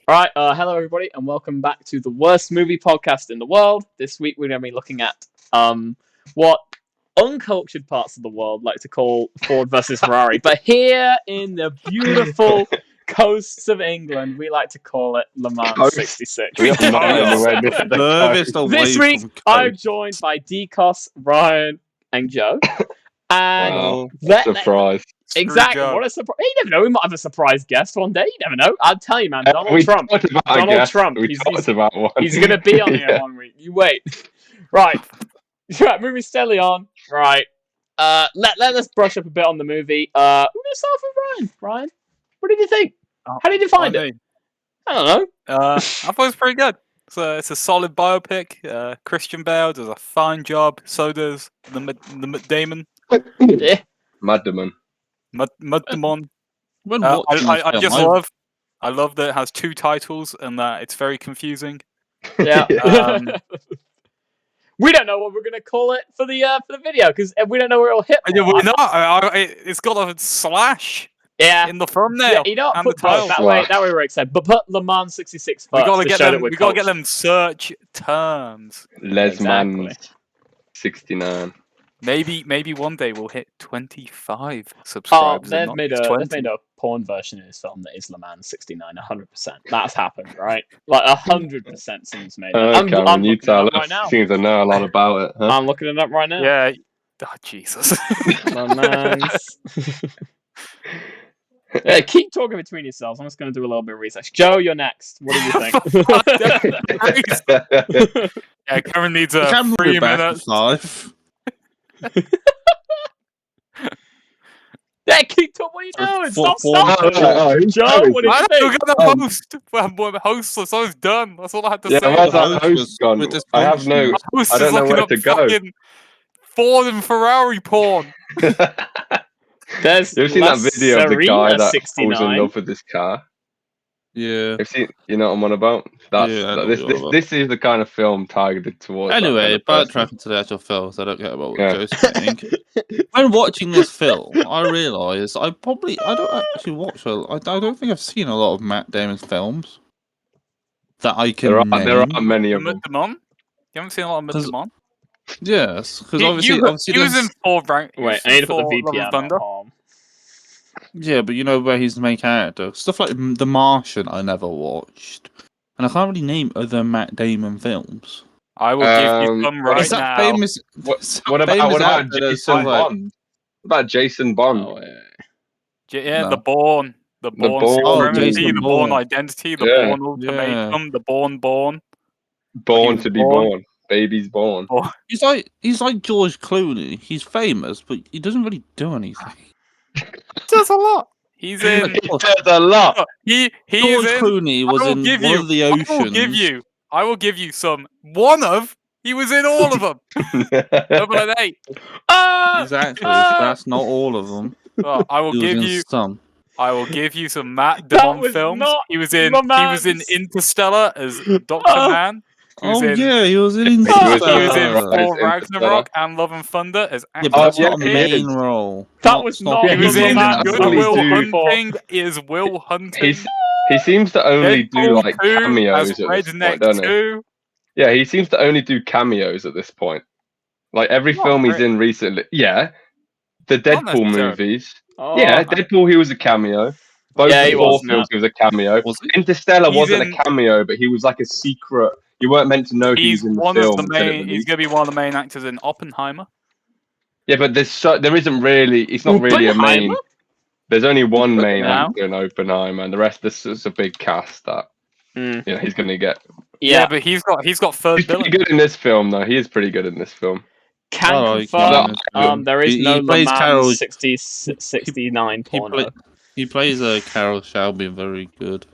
Alright, hello everybody, and welcome back to the worst movie podcast in the world. This week we're going to be looking at what uncultured parts of the world like to call Ford versus Ferrari. But here in the beautiful coasts of England, we like to call it Le Mans 66. This week, I'm joined by Decos, Ryan, and Joe. And wow, surprise. Exactly. What a surprise. You never know. We might have a surprise guest one day. You never know. I'll tell you, man. Donald Trump. He's going to be on here 1 week. You wait. Right. Moving steadily on. Right. Let's brush up a bit on the movie. We're going to start with Ryan. Ryan, what did you think? How did you find it? I don't know. I thought it was pretty good. So it's a solid biopic. Christian Bale does a fine job. So does the Damon. Yeah. Mad Damon. I love that it has two titles and that it's very confusing. Yeah. We don't know what we're gonna call it for the video because we don't know where it'll hit. It's got a slash. Yeah. In the thumbnail. Yeah, you know, put that way we're excited. But put Le Mans 66 first. We gotta get them search terms. Les Mans 69. Maybe one day we'll hit 25 subscribers. They've made a porn version of this film that is Le Mans 69, 100%. That's happened, right? Like 100% someone's made it. I'm you tell us. Right now. Seems I know a lot about it. Huh? I'm looking it up right now. Yeah. Oh, Jesus. Le Mans. Yeah, keep talking between yourselves. I'm just going to do a little bit of research. Joe, you're next. What do you think? Yeah, Karen needs a 3 minutes. Yeah, keep talking. What are you doing? Stop. Joe, what do you think? We're going to host. We're hostless. I was done. That's all I had to say. Where's that host gone? I have no. I don't know where to go. Ford and Ferrari porn. There's You've seen that video of the guy that 69. falls in love with this car? Yeah. You've seen, you know what I'm on about? This is the kind of film targeted towards. Anyway, backtracking to the actual film, so I don't get about what Joe's saying. When watching this film, I realised I don't actually watch. I don't think I've seen a lot of Matt Damon's films that I can. There are many of them. You haven't seen a lot of Damon? Yes, because obviously he was in Ford. Wait, I need to put the VPN on. Yeah, but you know where he's the main character. Stuff like The Martian, I never watched, and I can't really name other Matt Damon films. I will give you some right is that now. Famous? What about Jason Bond? What about Jason Bond? Oh, yeah, no. The Bourne Supremacy, the Bourne Identity, the Bourne Ultimatum, the Bourne. Born to be born. Baby's born. He's like George Clooney. He's famous, but he doesn't really do anything. Does a lot. He's in. He does a lot. George Clooney was in one of the Oceans. I will give you some. He was in all of them. Double an 8. Exactly. That's not all of them. Well, I will give you some. I will give you some Matt Damon films. He was in Interstellar as Dr. Man. He was in Interstellar. He was in Thor Ragnarok and Love and Thunder as that's not a main role. That was not. He was in Good Will Hunting. Is Will Hunting? He seems to only do like cameos at this point, doesn't he? Yeah, he seems to only do cameos at this point. Like every film he's in recently. Yeah, the Deadpool movies. Yeah, Deadpool. He was a cameo. Both he was a cameo. Interstellar wasn't a cameo, but he was like a secret. You weren't meant to know he's in the film. He's going to be one of the main actors in Oppenheimer. Yeah, but there isn't really. It's not really a main. There's only one main actor in Oppenheimer, and the rest is a big cast that he's going to get. Yeah, but he's got third. He's pretty good in this film, though. He is pretty good in this film. Can confirm. There is no Le Mans 69 porno. He plays Carrol Shelby very good.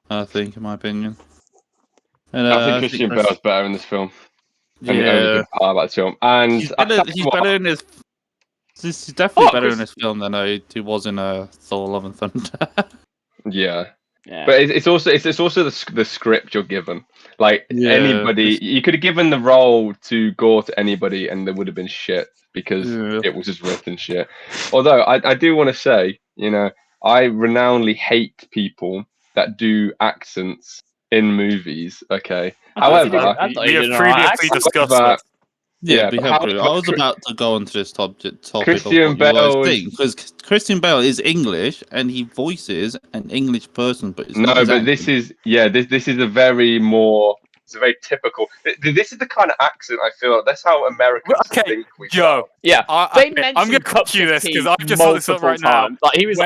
I think, in my opinion. And, I think Christian Bale's better in this film. And the only good part about this film. And he's better in this. He's definitely better in this film than he was in Thor: Love and Thunder. Yeah, but it's also the script you're given. Like anybody, you could have given the role to Gore to anybody, and there would have been shit because it was just written shit. Although I do want to say, I renownedly hate people that do accents in movies. Okay, however, we have previously discussed that. Yeah, I was about to go into this topic. Christian Bale, because Christian Bale is English and he voices an English person, but it's not. No, but this is a very more. It's a very typical. This is the kind of accent I feel. That's how Americans think. Joe. Yeah, I'm going to cut you this because I've just looked this up right now. Like he was.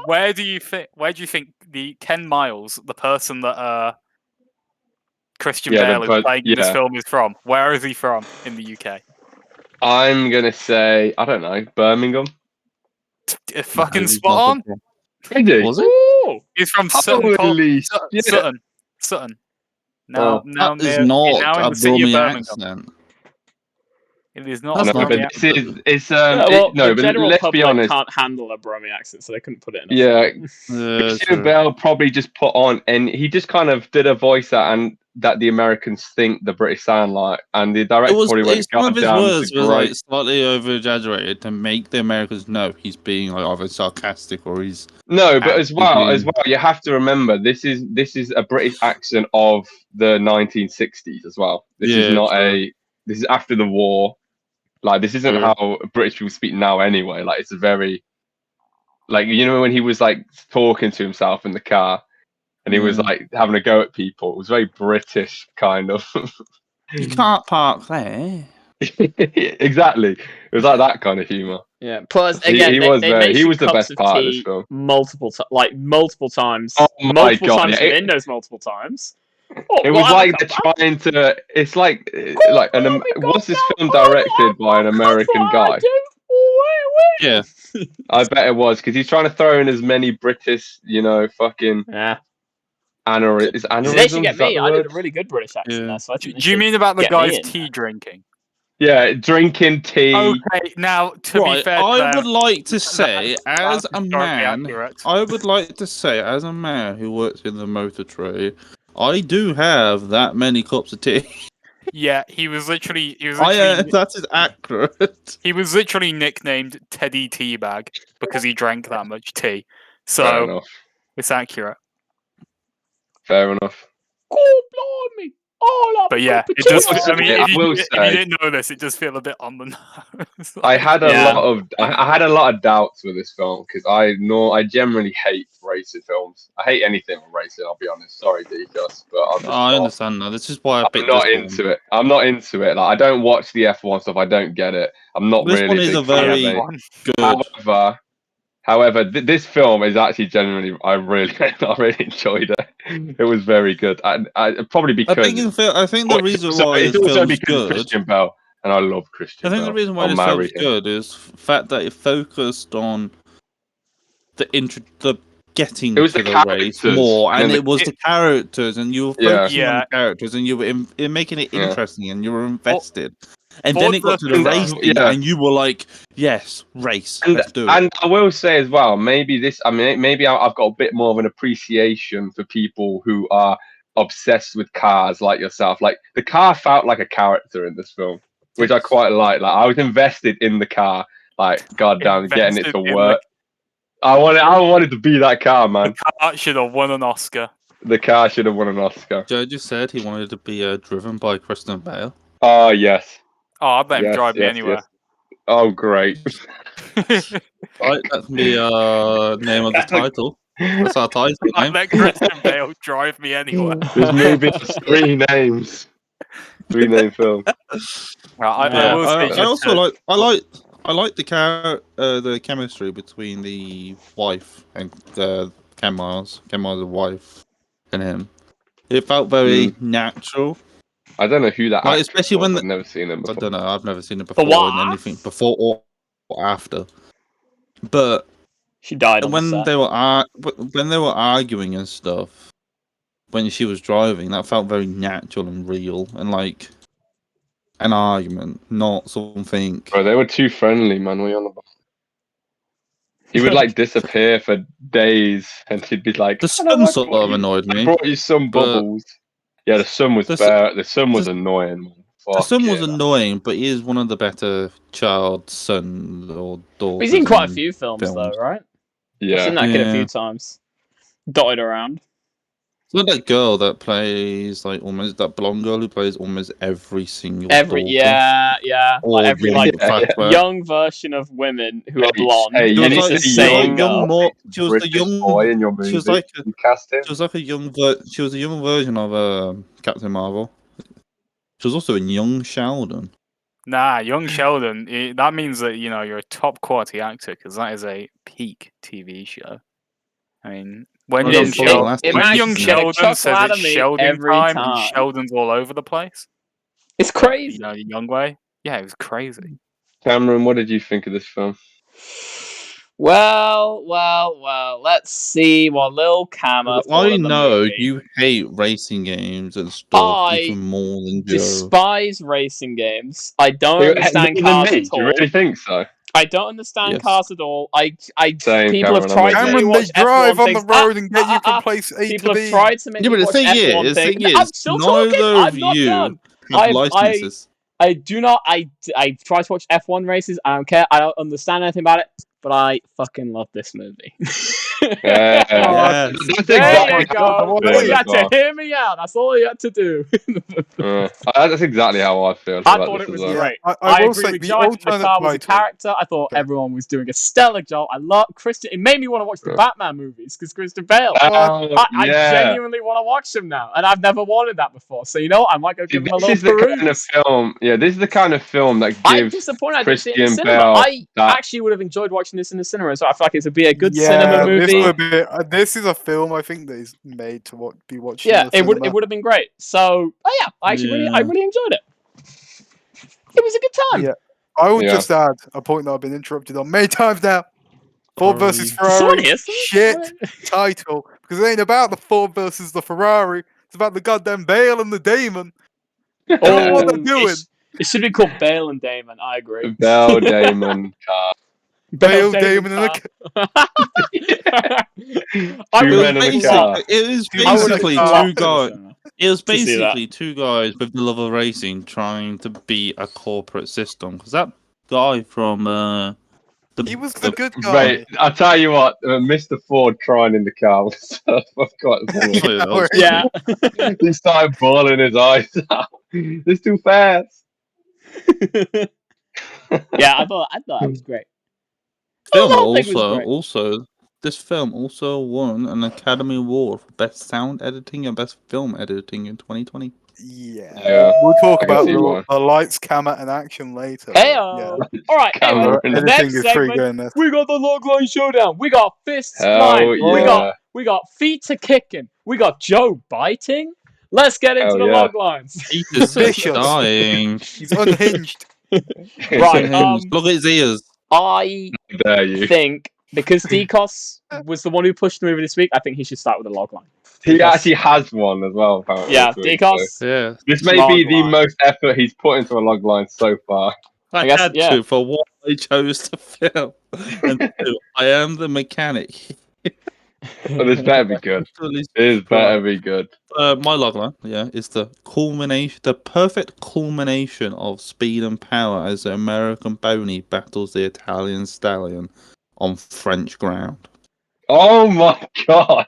Where do you think the Ken Miles, the person that Christian Bale is playing in this film, is from? Where is he from in the UK? I'm gonna say I don't know, Birmingham. Fucking spot on. Was it? He's from Sutton. Sutton. Now, that is not a Brummy accent. It is not. No, but this is. It's but let's be honest. Can't handle a Brummy accent, so they couldn't put it in. Christian Bale probably just put on, and he just kind of did a voice that the Americans think the British sound like, and the director probably went. One of his words was like slightly over exaggerated to make the Americans know he's being like either sarcastic or he's. No, but as well, you have to remember this is a British accent of the 1960s as well. This is not this is after the war. Like, this isn't how British people speak now anyway. Like, it's a very, like, you know, when he was like talking to himself in the car and he was like having a go at people, it was very British kind of. You can't park there. Exactly. It was like that kind of humour. Yeah. Plus, again, he was the best part of this film. Multiple times. Oh my God. In those multiple times. It was like they're trying to. It's like was this film directed by an American guy? Yeah, I bet it was because he's trying to throw in as many British, fucking aneurysms. They should get me. I did a really good British accent there. So do you mean about the guy's tea drinking? Yeah, drinking tea. Okay, now to be fair, I would like to say, as a man who works in the motor trade, I do have that many cups of tea. Yeah, he was literally that is accurate. He was literally nicknamed Teddy Teabag because he drank that much tea. So it's accurate. Fair enough. Oh, blimey! But yeah, it does. I mean, if you didn't know this, it does feel a bit on the nose. I had a lot of doubts with this film because I generally hate racing films. I hate anything with racing. I'll be honest. Sorry, Decos, but I understand now. This is why I'm not into it. I'm not into it. Like, I don't watch the F1 stuff. I don't get it. I'm not this really. This one is a very good. However, this film is actually genuinely. I really enjoyed it. It was very good. I probably because I think the reason why it's also because Christian Bale, and I love Christian Bale. I think the reason why this film's good is the fact that it focused on the getting to the race more, and it was the characters, and you were focusing on the characters, and you were making it interesting, and you were invested. And then it got to the race thing, and you were like, "Yes, race, let's do it." And I will say as well, maybe I've got a bit more of an appreciation for people who are obsessed with cars like yourself. Like, the car felt like a character in this film, which I quite like. Like, I was invested in the car. Like, goddamn, getting it to work. I wanted to be that car, man. The car should have won an Oscar. Joe just said he wanted to be driven by Christian Bale. Oh, yes. Oh, I'd let him drive me anywhere. Yes. Oh, great. Right, that's the name of the title. That's our title name. I'd let Christian Bale drive me anywhere. This movie has 3 names. 3-name film. I like the chemistry between the wife and Ken Miles' wife and him. It felt very natural. I don't know who that is. Especially when I've never seen him before. I don't know. I've never seen it before in anything before or after. But she died when they were arguing and stuff. When she was driving, that felt very natural and real, and like an argument, not something. Bro, they were too friendly, man. What are you on about? He would like disappear for days, and she'd be like, "The sun sort of annoyed me." I brought you some bubbles. Yeah, the sun was the sun was annoying. Man. The sun was annoying, but he is one of the better child son or daughter. He's in quite a few films though, right? Yeah, I've seen that kid a few times. dotted around. It's like that girl that plays like almost that blonde girl who plays almost every single yeah, or like every young version of women who are blonde. She was like a young boy in your movie. She was like you cast him. She was like a young version of Captain Marvel. She was also in Young Sheldon. Nah, Young Sheldon. That means that you're a top quality actor because that is a peak TV show. I mean, when Young Sheldon says it's Sheldon time and Sheldon's all over the place, it's crazy. The young way. Yeah, it was crazy. Cameron, what did you think of this film? Well. Let's see what Lil Camera. I know you hate racing games and stuff even more than Joe. I despise racing games. I don't understand cars at all. You really think so? I don't understand cars at all. Same, people have tried to make me watch drive on the road and get you from place A to B. People have tried to make me watch F1 things. I'm still talking. I'm not done. Licenses. I do not. I try to watch F1 races. I don't care. I don't understand anything about it. But I fucking love this movie. That's there you go. You had to hear me out. That's all you had to do. That's exactly how I feel. I thought it was great. I will say the car was a character. I thought everyone was doing a stellar job. I love Christian. It made me want to watch the Batman movies because Christian Bale. I genuinely want to watch them now, and I've never wanted that before. So I might go give them a little peruse. Kind of film. Yeah, this is the kind of film that gives Christian Bale. I actually would have enjoyed watching this in the cinema, so I feel like it would be a good cinema movie. This is a film I think that is made to be watched. Yeah, it would have been great. So, I really enjoyed it. It was a good time. Yeah, I will just add a point that I've been interrupted on many times now. Ford versus Ferrari, shit title, because it ain't about the Ford versus the Ferrari. It's about the goddamn Bale and the Damon. What they're doing. It should be called Bale and Damon. I agree. Bale, Damon, car. Bale, Damon, and a It was basically two guys. It was basically two guys with the love of racing trying to beat a corporate system. Because that guy from he was the good guy. Right, I'll tell you what, Mr. Ford crying in the car was quite funny. Yeah. He started bawling his eyes out. It's too fast. Yeah, I thought that was great. This film also won an Academy Award for Best Sound Editing and Best Film Editing in 2020. Yeah. We'll talk about the lights, camera, and action later. Hey, all right. Anyway, next segment, we got the Logline Showdown. We got fists flying. Yeah. We got feet to kicking. We got Joe biting. Let's get into the log lines. He's dying. He's unhinged. Right. Look at his ears. I think because Decos was the one who pushed the movie this week, I think he should start with a log line. He actually has one as well, apparently. Yeah, Decos. So. Yeah. This may be the most effort he's put into a log line so far. I guess, had to for what I chose to film. And I am the mechanic. Well, this better be good. It better be good. My logline, is the perfect culmination of speed and power as the American pony battles the Italian stallion on French ground. Oh my god!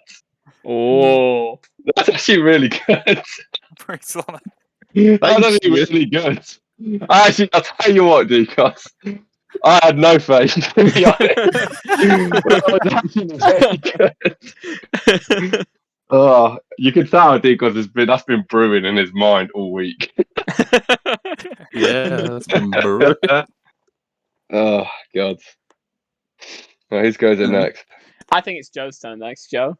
Oh, that's actually really good. Pretty solid. That's actually really good. I'll tell you what, Decos. I had no faith. You can tell Decos that's been brewing in his mind all week. That's been brewing. Oh god. Well, who's goes in next? I think it's Joe's turn next. Joe.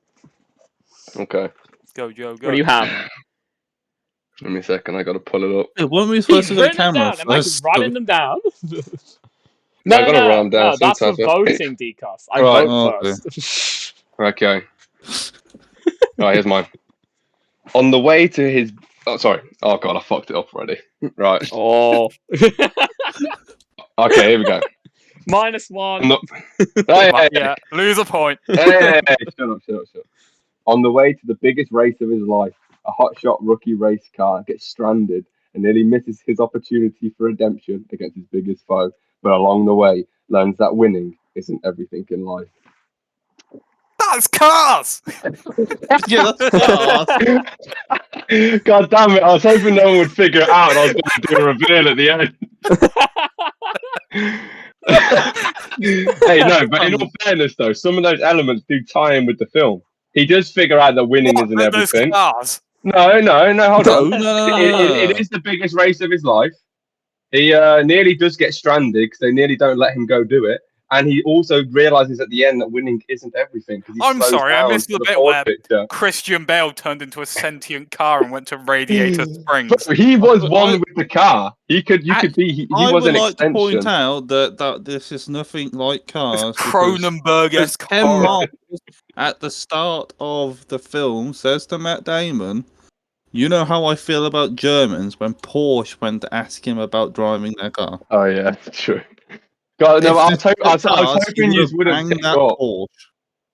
Okay. Go, Joe. Go. What do you have? Give me a second. I got to pull it up. Hey, weren't we supposed to go to the camera first? Writing them down. No, that's for voting, Decos. I vote first. Okay. Right, here's mine. On the way to his... Oh, sorry. Oh, God, I fucked it up already. Right. Oh. Okay, here we go. -1. Yeah, lose a point. Hey, shut up. On the way to the biggest race of his life, a hotshot rookie race car gets stranded and nearly misses his opportunity for redemption against his biggest foe. But along the way, learns that winning isn't everything in life. That's cars! Yeah, that's cars. God damn it, I was hoping no one would figure it out and I was going to do a reveal at the end. Hey, no, but in all fairness though, some of those elements do tie in with the film. He does figure out that winning isn't everything. Cars? No, hold on. No. It is the biggest race of his life. He nearly does get stranded because they nearly don't let him go do it. And he also realizes at the end that winning isn't everything. I'm sorry, I missed the bit where Christian Bale turned into a sentient car and went to Radiator Springs. But he was one with the car. He was an extension. I would like to point out that this is nothing like Cars. Cronenberg-esque Ken Miles at the start of the film says to Matt Damon, "You know how I feel about Germans," when Porsche went to ask him about driving their car. Oh yeah, true. God, no, I was hoping you wouldn't pick up.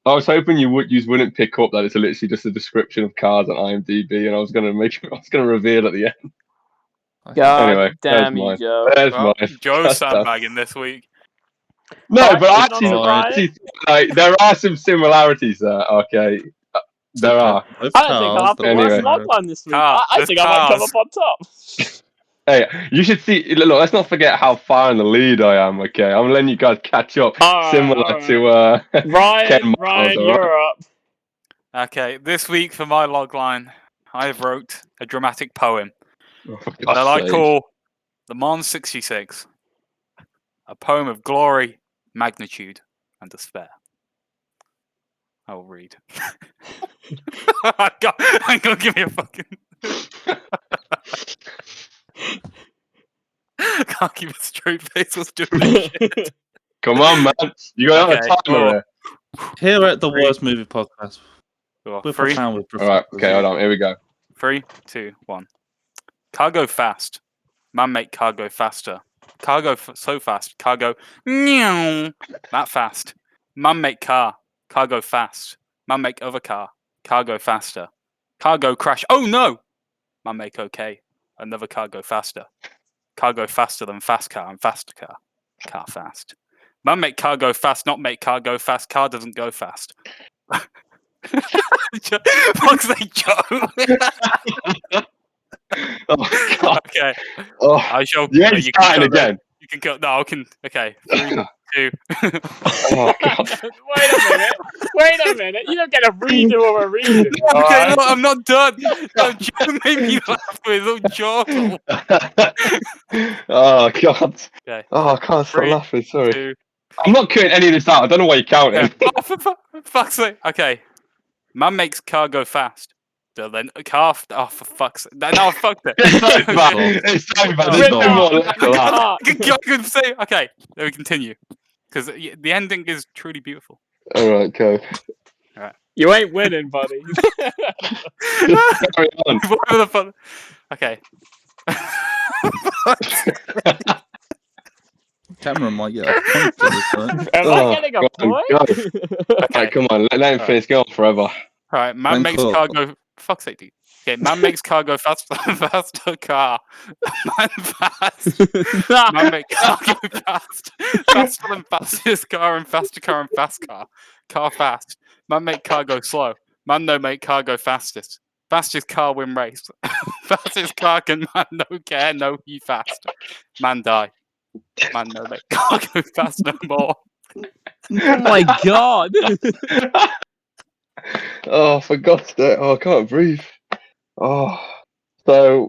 I was hoping you wouldn't pick up that it's literally just a description of cars on IMDb, and I was gonna reveal at the end. God anyway, damn you, Joe. There's mine. Joe's sandbagging this week. No, but actually, like, there are some similarities there. Okay, there are. I don't think I'll have the worst logline this week. I think I might come up on top. Hey, you should see. Look, let's not forget how far in the lead I am. Okay, I'm letting you guys catch up. Similar to Ryan, you're up. Okay, this week for my logline, I wrote a dramatic poem that I call "The Mons 66," a poem of glory, magnitude, and despair. I will read. I'm gonna give me a fucking. Can't keep a straight face. What's doing this shit? Come on, man. You got a timer here at the Worst Movie Podcast. Three. All right, okay, hold on. Here we go. 3, 2, 1. Cargo fast. Man make cargo faster. Cargo so fast. Cargo that fast. Man make car. Cargo fast. Man make other car. Cargo faster. Cargo crash. Oh no! Man make okay. Another car go faster. Car go faster than fast car and faster car. Car fast. Man make car go fast, not make car go fast. Car doesn't go fast. Fuck's sake, Joe. Oh God. Okay. Oh, I shall. Yeah, you can again. You can go. No, I can. Okay. 3, 2. Oh God. Wait a minute. You don't get a redo of a reading. Okay, no, I'm not done. No, Joe made me laugh with his own chortle. Oh God. Okay. Oh, I can't stop laughing. Sorry. 2. I'm not cutting any of this out. I don't know why you're counting. Oh, for fuck's sake. Okay. Man makes car go fast. So then car. Oh, for fuck's sake. No, I fucked it. It's so bad. It's so bad. There's no more left of that. I can say. Okay. Then we continue. Because the ending is truly beautiful. All right, go. All right. You ain't winning, buddy. Carry on. Okay. Cameron might get a point to this one. Am I getting a point? Okay, come on. Let him finish. Go on forever. All right. Man makes cargo. Fuck's sake, dude. Okay. Man makes cargo faster. Faster car. Man fast. Man make cargo fast. Faster than fastest car and faster car and fast car. Car fast. Man make cargo slow. Man no make cargo fastest. Fastest car win race. Fastest car can man no care no he fast. Man die. Man no make cargo fast no more. Oh my God. Oh, for God's sake. Oh, I can't breathe. Oh. So.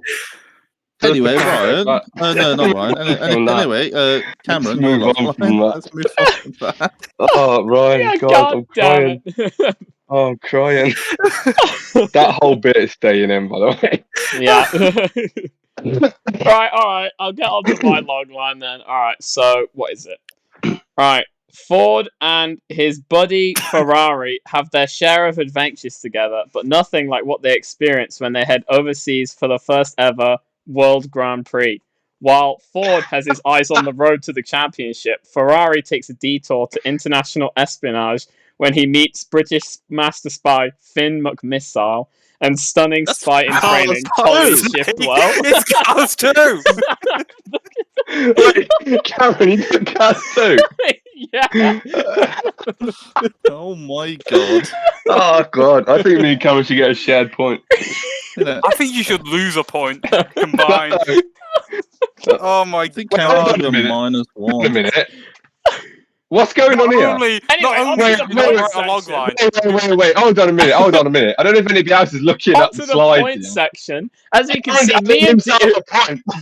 Anyway, Ryan. No, not Ryan. Anyway, Cameron, you're let's move on from that. Oh, Ryan, Yeah, God, I'm crying. Oh, I'm crying. That whole bit is staying in, by the way. Yeah. All right. I'll get on to my logline then. All right, so what is it? All right. Ford and his buddy Ferrari have their share of adventures together, but nothing like what they experience when they head overseas for the first ever World Grand Prix. While Ford has his eyes on the road to the championship, Ferrari takes a detour to international espionage when he meets British master spy Finn McMissile and stunning spy in training Colin Shiftwell. It's Cars too. Wait, Cameron, you took Cars too? Yeah. Oh my god. Oh god, I think me and Cameron should get a shared point. I think you should lose a point combined. Oh my god. Cameron's a -1. Wait a minute. What's going on here? Anyway, wait, hold on a minute. I don't know if anybody else is looking at the slide. Point section. As you can see, me and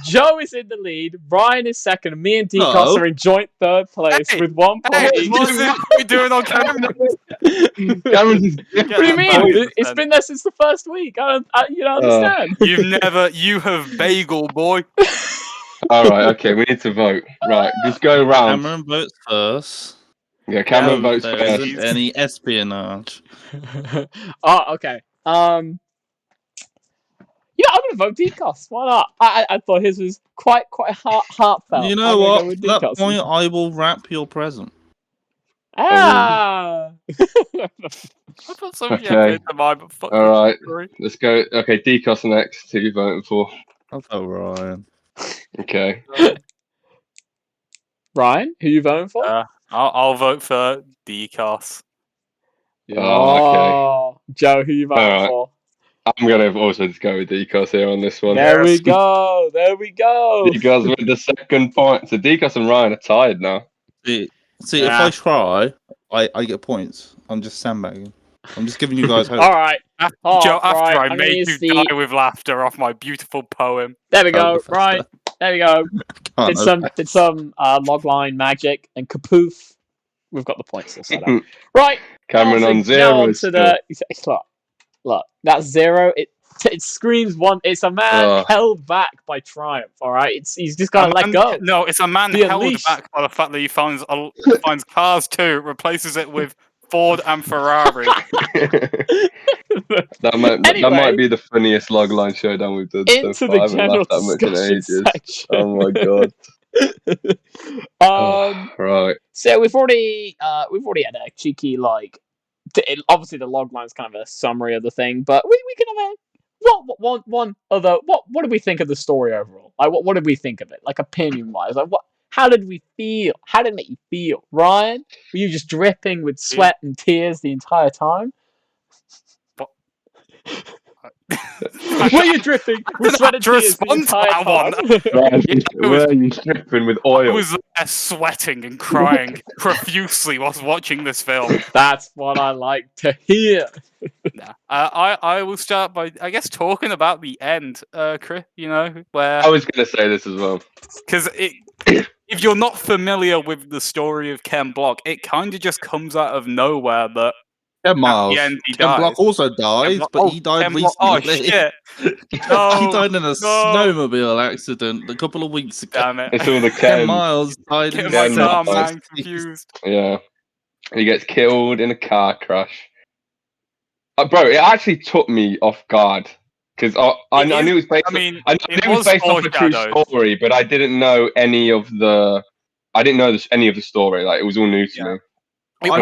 Joe is in the lead, Ryan is second, and me and Decos are in joint third place with 1 point each. What are we doing on camera? Cameron's What do you mean? It's been there since the first week. You don't understand. You have bagel, boy. Alright, okay, we need to vote. Right, just go round. Cameron votes first. Yeah, Cameron votes there first. Isn't any espionage. Oh, okay. Yeah, I'm gonna vote Decos. Why not? I thought his was quite heartfelt. You know what? At that point, I will wrap your present. Ah. I thought somebody had been to mine, but fuck. Alright, let's go. Okay, Decos next. Who are you voting for? I'll vote Ryan. Okay. Ryan, who you voting for? I'll vote for Decos. Oh, okay. Joe, who you voting for? I'm gonna also just go with Decos here on this one. There we go. Decos with the second point. So Decos and Ryan are tied now. See, if I try, I get points. I'm just sandbagging. I'm just giving you guys hope. All right. Joe, after I made you die with laughter off my beautiful poem. There we go. Right. There we go. Did some logline magic and kapoof. We've got the points all set up. Right. Cameron on 0. Look, that 0. It screams one. It's a man held back by triumph. All right. He's just gotta let go. No, it's a man held back by the fact that he finds Cars 2, replaces it with Ford and Ferrari. that might be the funniest logline showdown we've done so far. I haven't laughed that much in ages. Section. Oh my god. Right. So we've already had a cheeky obviously the logline is kind of a summary of the thing, but we can have a what did we think of the story overall? Like what did we think of it? Like opinion wise, like how did we feel? How did it make you feel? Ryan, were you just dripping with sweat and tears the entire time? Were you dripping with sweat and tears the entire time? Were you dripping with oil? I was sweating and crying profusely whilst watching this film. That's what I like to hear. I will start by, I guess, talking about the end, Chris, where... I was going to say this as well. Because if you're not familiar with the story of Ken Block, it kind of just comes out of nowhere that Ken Miles. Ken Block also died, but he died recently. Oh, shit. He died in a snowmobile accident a couple of weeks ago. Damn it. It's all the Ken Miles died in a man confused. Yeah. He gets killed in a car crash. Bro, it actually took me off guard. Because I knew it was based off a true story, but I didn't know any of the story. Like, it was all new to me. I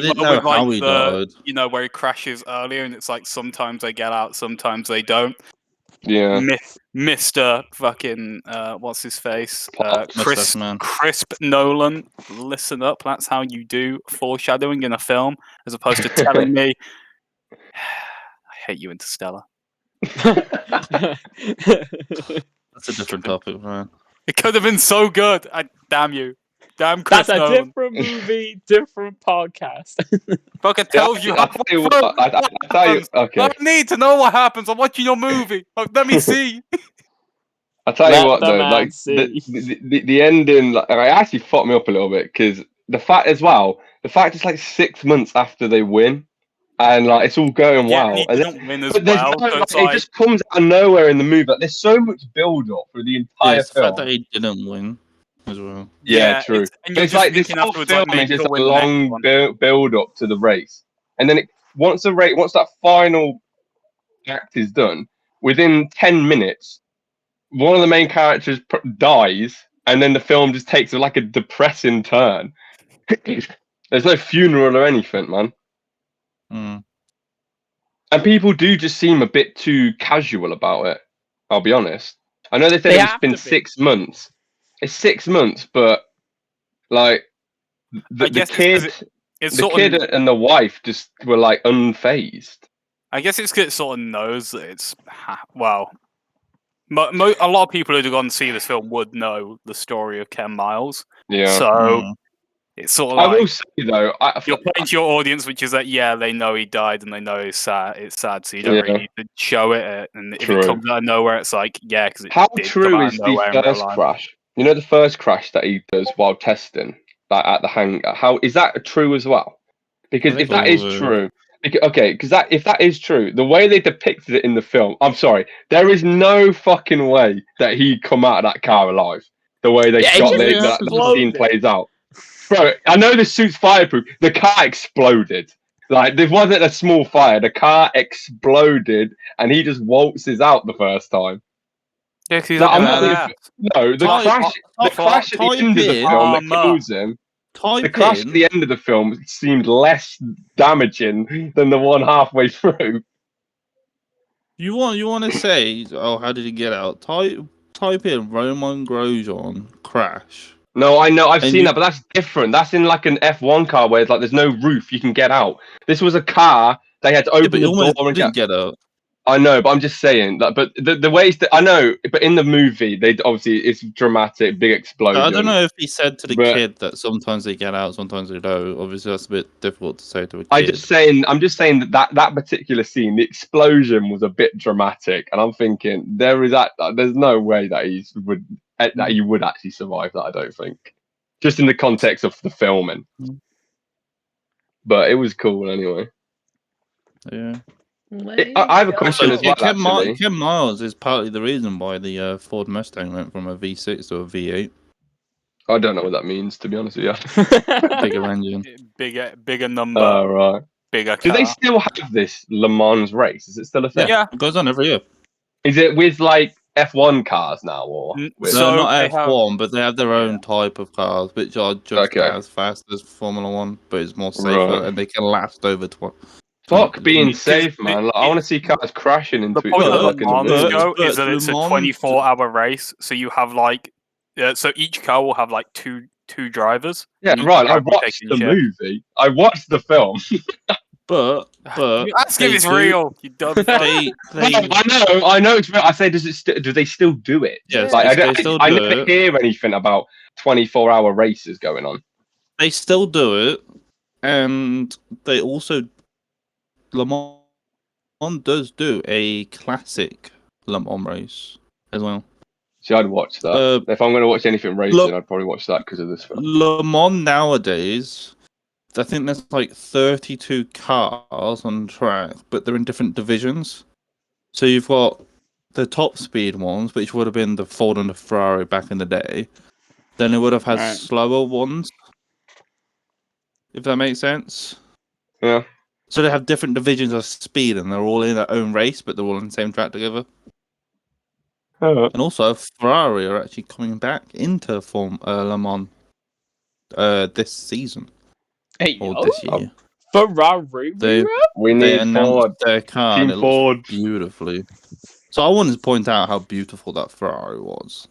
didn't know how he died. Where he crashes earlier, and it's like sometimes they get out, sometimes they don't. Yeah. Mr. fucking what's his face? Crisp Nolan. Listen up. That's how you do foreshadowing in a film, as opposed to telling me, I hate you, Interstellar. That's a different topic, man. It could have been so good. Damn you. Damn Chris That's a Nolan. different movie, different podcast. Fucking tells you. I don't need to know what happens. I'm watching your movie. Let me see. I tell you what, though, like the ending, like, it actually fucked me up a little bit because the fact it's like 6 months after they win, and like it's all going well. And don't win as well. It just comes out of nowhere in the movie. Like, there's so much build up for the entire film. The fact that he didn't win as well. Yeah, true. It's like this whole film is just a long build up to the race, and then once that final act is done, within 10 minutes, one of the main characters dies, and then the film just takes like a depressing turn. There's no funeral or anything, man. Mm. And people do just seem a bit too casual about it. I'll be honest. I know they said it's been 6 months. It's 6 months, but like the kid and the wife just were like unfazed. I guess it's because it sort of knows that it's a lot of people who'd have gone to see this film would know the story of Ken Miles. Yeah. So it's sort of like, I will say though, you're playing to your audience, which is that they know he died and they know it's sad. It's sad, so you don't really need to show it. And if it comes out of nowhere, it's like because how true is the first crash? You know, the first crash that he does while testing, like at the hangar. How is that true as well? Because if that is true. Okay, because if that is true, the way they depicted it in the film, I'm sorry, there is no fucking way that he'd come out of that car alive. The way they shot that scene plays out. Bro, I know the suit's fireproof. The car exploded. Like, there wasn't a small fire. The car exploded, and he just waltzes out the first time. Yeah, because the crash at the end of the film that kills him. The crash at the end of the film seemed less damaging than the one halfway through. You want to say, how did he get out? Type in Roman Grosjean crash. No, I know, I've seen that, but that's different. That's in like an F1 car where it's like there's no roof, you can get out. This was a car they had to open the door and get out. I know, but I'm just saying that. But the ways that I know, but in the movie, they obviously it's dramatic, big explosion. I don't know if he said to the kid that sometimes they get out, sometimes they don't. Obviously, that's a bit difficult to say to a kid. I'm just saying that particular scene, the explosion was a bit dramatic, and I'm thinking there's no way that he would actually survive that. I don't think, just in the context of the filming. But it was cool anyway. Yeah. I have a question as well. Ken Miles is partly the reason why the Ford Mustang went from a V6 to a V8. I don't know what that means, to be honest with you. Bigger engine, bigger number. Oh, right. Bigger car. Do they still have this Le Mans race? Is it still a thing? Yeah, it goes on every year. Is it with like F1 cars now, or not F1, but they have their own type of cars, which are just as fast as Formula 1, but it's more safer and they can last over 20. Fuck being safe, man. Like, I want to see cars crashing into each other. The point of is that it's a 24-hour race, so you have like, so each car will have like two drivers. Yeah, right. I watched the movie. I watched the film. But ask if it's real. You dumb. I know it's real. I say, do they still do it? Yes, like, I never hear anything about 24-hour races going on. They still do it, and they also. Le Mans does do a classic Le Mans race as well. See, I'd watch that. If I'm going to watch anything racing, I'd probably watch that because of this film. Le Mans nowadays, I think there's like 32 cars on track, but they're in different divisions. So you've got the top speed ones, which would have been the Ford and the Ferrari back in the day. Then it would have had slower ones, if that makes sense. Yeah. So they have different divisions of speed, and they're all in their own race, but they're all on the same track together. And also, Ferrari are actually coming back into Le Mans this season. Or this year. Ferrari? We need announced their car, Team and it Ford. looks beautifully. So I wanted to point out how beautiful that Ferrari was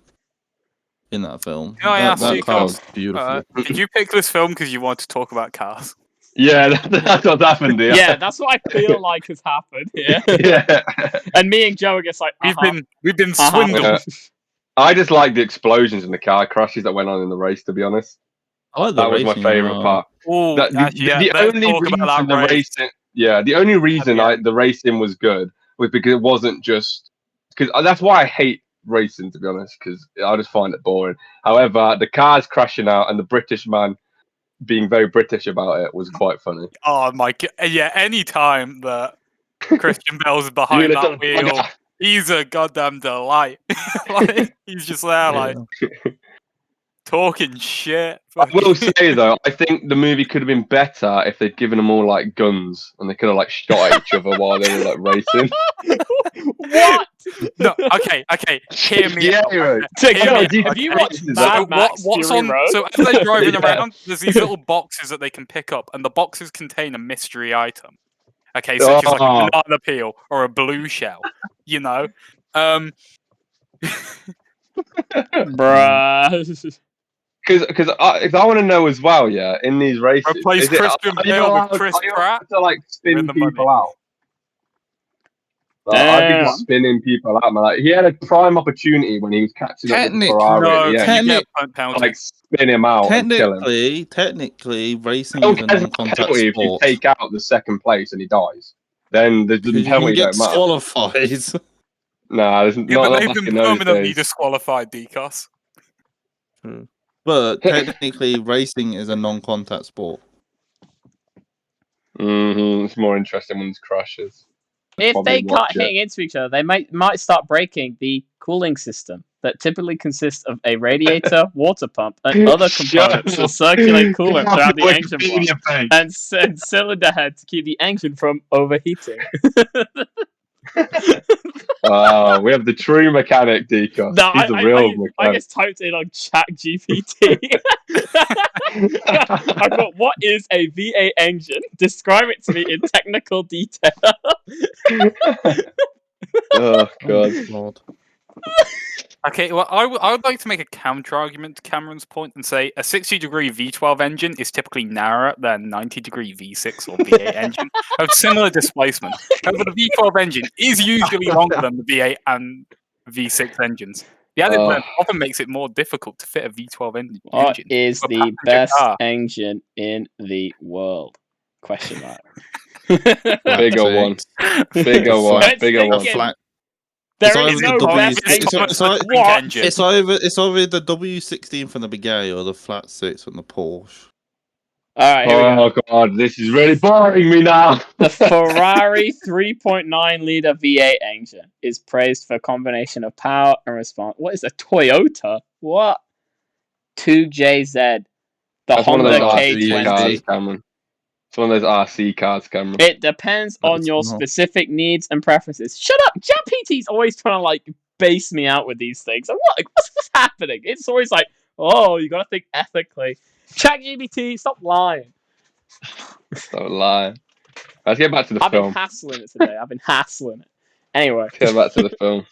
in that film. That car was beautiful. Did you pick this film because you wanted to talk about cars? Yeah, that's what happened here. Yeah, that's what I feel like has happened here. Yeah. And me and Joe are just like, we've been swindled. I just like the explosions and the car crashes that went on in the race, to be honest. I like that was my favourite part. The only reason the racing was good was because it wasn't just because that's why I hate racing, to be honest, because I just find it boring. However, the cars crashing out and the British man being very British about it was quite funny. Oh my god! Yeah, any time that Christian Bale's behind that wheel, he's a goddamn delight. Like, he's just there, like talking shit. I will say though, I think the movie could have been better if they'd given them all like guns and they could have like shot at each other while they were like racing. What? No, okay. Hear me out. Have you watched Mad Max Fury Road? So as they're driving around, there's these little boxes that they can pick up, and the boxes contain a mystery item. Okay, so it's like a banana peel or a blue shell, you know. Bruh. Because I want to know as well, yeah, in these races, replace Christian Bale with Chris Pratt to like spin people out. Like, I'd be just spinning people out, man. Like, he had a prime opportunity when he was catching up with the Ferrari. Like spin him out and kill him. Technically, racing is a non-contact sport. If you take out the second place and he dies, then the penalty don't matter. Disqualified. Nah, there's not. But they've been permanently disqualified, Decos. But technically, racing is a non-contact sport. It's more interesting when there's crashes. If they can't hit into each other, they might start breaking the cooling system that typically consists of a radiator, water pump, and other components to circulate coolant throughout the engine block, and cylinder head to keep the engine from overheating. Wow, we have the true mechanic, Decos. No, He's a real mechanic. I just typed in on ChatGPT. I thought, what is a V8 engine? Describe it to me in technical detail. Oh, God. Okay, well, I would like to make a counter argument to Cameron's point and say a 60-degree V12 engine is typically narrower than 90-degree V6 or V8 engine of similar displacement. However, the V12 engine is usually longer than the V8 and V6 engines. The added length often makes it more difficult to fit a V12 engine. What is the best engine in the world? Question mark. Bigger one. Flat. There is no best engine. It's either the W16 from the Bugatti or the flat 6 from the Porsche. Alright, here we go. God, this is really boring me now. The Ferrari 3.9-litre V8 engine is praised for a combination of power and response. What is a Toyota? What? 2JZ. That's one of those RC cars, Cameron. It's one of those RC cars, Cameron. It depends on your specific needs and preferences. Shut up! ChatGPT's always trying to, like, base me out with these things. What's happening? It's always like, oh, you gotta think ethically. ChatGPT, stop lying. Stop lying. Let's get back to the film. I've been hassling it today. Anyway. Let's get back to the film.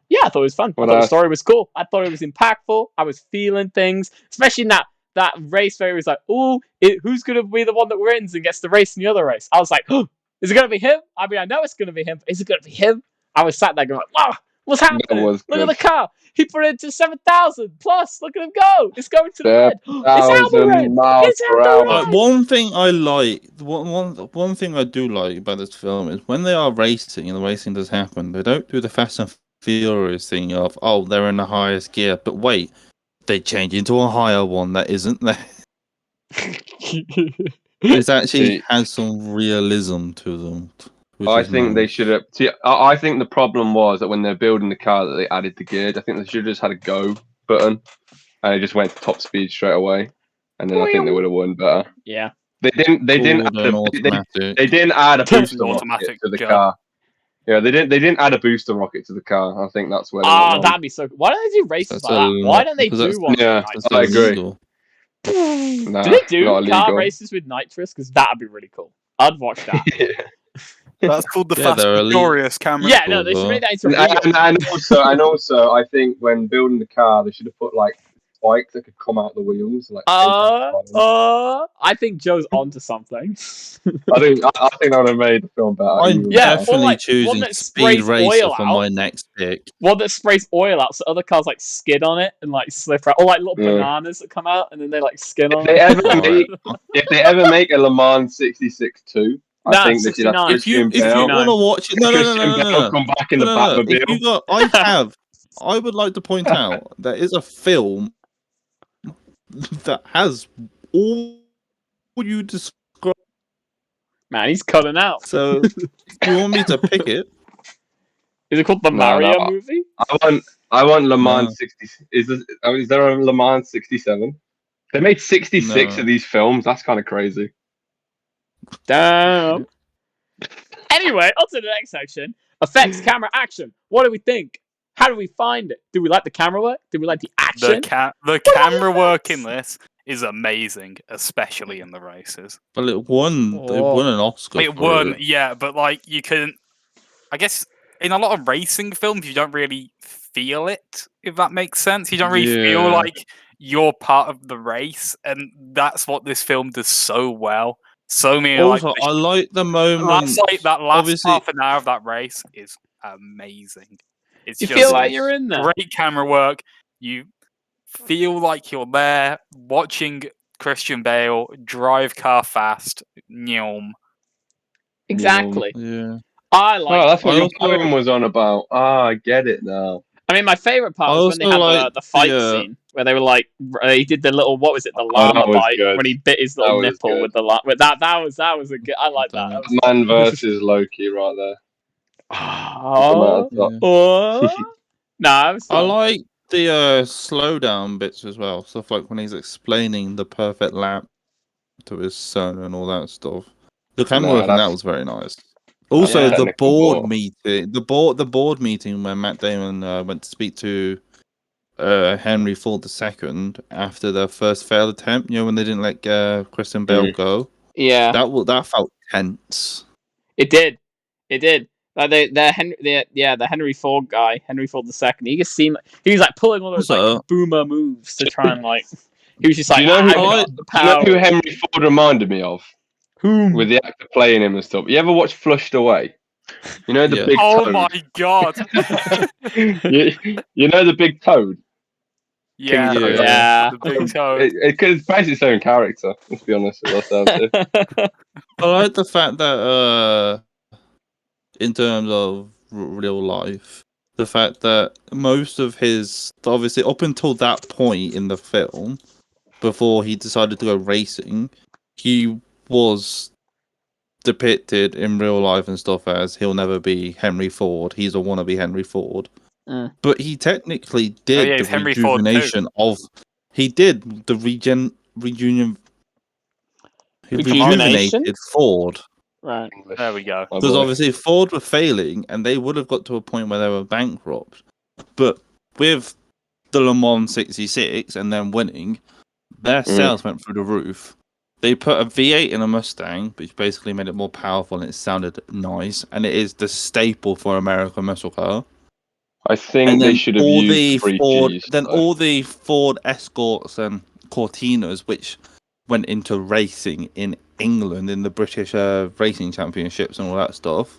Yeah, I thought it was fun. I thought the story was cool. I thought it was impactful. I was feeling things. Especially in that race where it was like, oh, who's going to be the one that wins and gets the race in the other race? I was like, oh, is it going to be him? I mean, I know it's going to be him, but is it going to be him? I was sat there going, wow, what's happening? Look at the car. He put it to 7,000 plus. Look at him go. It's going to the red. It's out the red. One thing I like, one thing I do like about this film is when they are racing and the racing does happen, they don't do the Fast and Furious thing of, oh, they're in the highest gear, but wait, they change into a higher one that isn't there. It actually has some realism to them. I think they should have. See, I think the problem was that when they're building the car, that they added the gear. I think they should have just had a go button, and it just went to top speed straight away. And then I think they would have won better. Yeah, they didn't. They didn't add a booster rocket to the car. Yeah, they didn't add a booster rocket to the car. I think that's where. That'd be so. Why don't they do races like that? Why don't they do one? Yeah, I agree. Do they do car races with nitrous? Because that'd be really cool. I'd watch that. That's called the Fast and Furious, Cameron. Yeah, no, they should make that into and also, I think when building the car, they should have put like spikes that could come out the wheels. Like, I think Joe's onto something. I think that would have made the film better. I'm definitely choosing Speed Racer for my next pick. One that sprays oil out, so other cars like skid on it and like slip out, or like little bananas that come out and then they like skin on it. If they ever make a Le Mans 66-2. I think that if you want to watch it, no. Come back in the Batmobile. I would like to point out there is a film that has all you describe. Man, he's cutting out. So, if you want me to pick it? Is it called the Mario movie? I want Le Mans 60. Is there a Le Mans 67? They made 66 of these films. That's kind of crazy. Damn. Anyway, on to the next section. Effects, camera, action. What do we think? How do we find it? Do we like the camera work? Do we like the action? The camera work in this is amazing, especially in the races. Well, it won an Oscar. It won, yeah, but like you can, I guess in a lot of racing films, you don't really feel it, if that makes sense. You don't really feel like you're part of the race, and that's what this film does so well. So many. Also, I like the moment. That last half an hour of that race is amazing. It's you feel like you're in there. Great camera work. You feel like you're there watching Christian Bale drive car fast. Exactly. Yeah. I like. Oh, that's what your poem was on about. I get it now. I mean, my favorite part was when they had the fight scene where they were like, he did the little, what was it, the llama bite when he bit his little nipple with the llama. That was a good. I like that. Man versus Loki, right there. No, I like the slowdown bits as well. Stuff like when he's explaining the perfect lap to his son and all that stuff. The camera work on that was very nice. Also, the board meeting, the board meeting when Matt Damon went to speak to Henry Ford II after their first failed attempt. You know, when they didn't let Christian Bale go. Yeah, that felt tense. It did. Like the Henry Ford guy, Henry Ford II. He just seemed he was like pulling all those like boomer moves to try and like. He was just like, do you know who Henry Ford reminded me of? Whom? With the actor playing him and stuff. You ever watch Flushed Away? You know the big toad? Oh my god! you know the big toad? Yeah. The big toad. It could face its own character, let's be honest with ourselves. I like the fact that in terms of real life, the fact that most of his, obviously up until that point in the film, before he decided to go racing, he was depicted in real life and stuff as he'll never be Henry Ford. He's a wannabe Henry Ford. But he technically did the rejuvenation of... He did the rejuvenated Ford. Right. There we go. Because obviously Ford were failing and they would have got to a point where they were bankrupt. But with the Le Mans 66 and then winning, their sales went through the roof. They put a V8 in a Mustang, which basically made it more powerful and it sounded nice. And it is the staple for American muscle car. I think they should have used all the Ford Escorts and Cortinas, which went into racing in England in the British racing championships and all that stuff,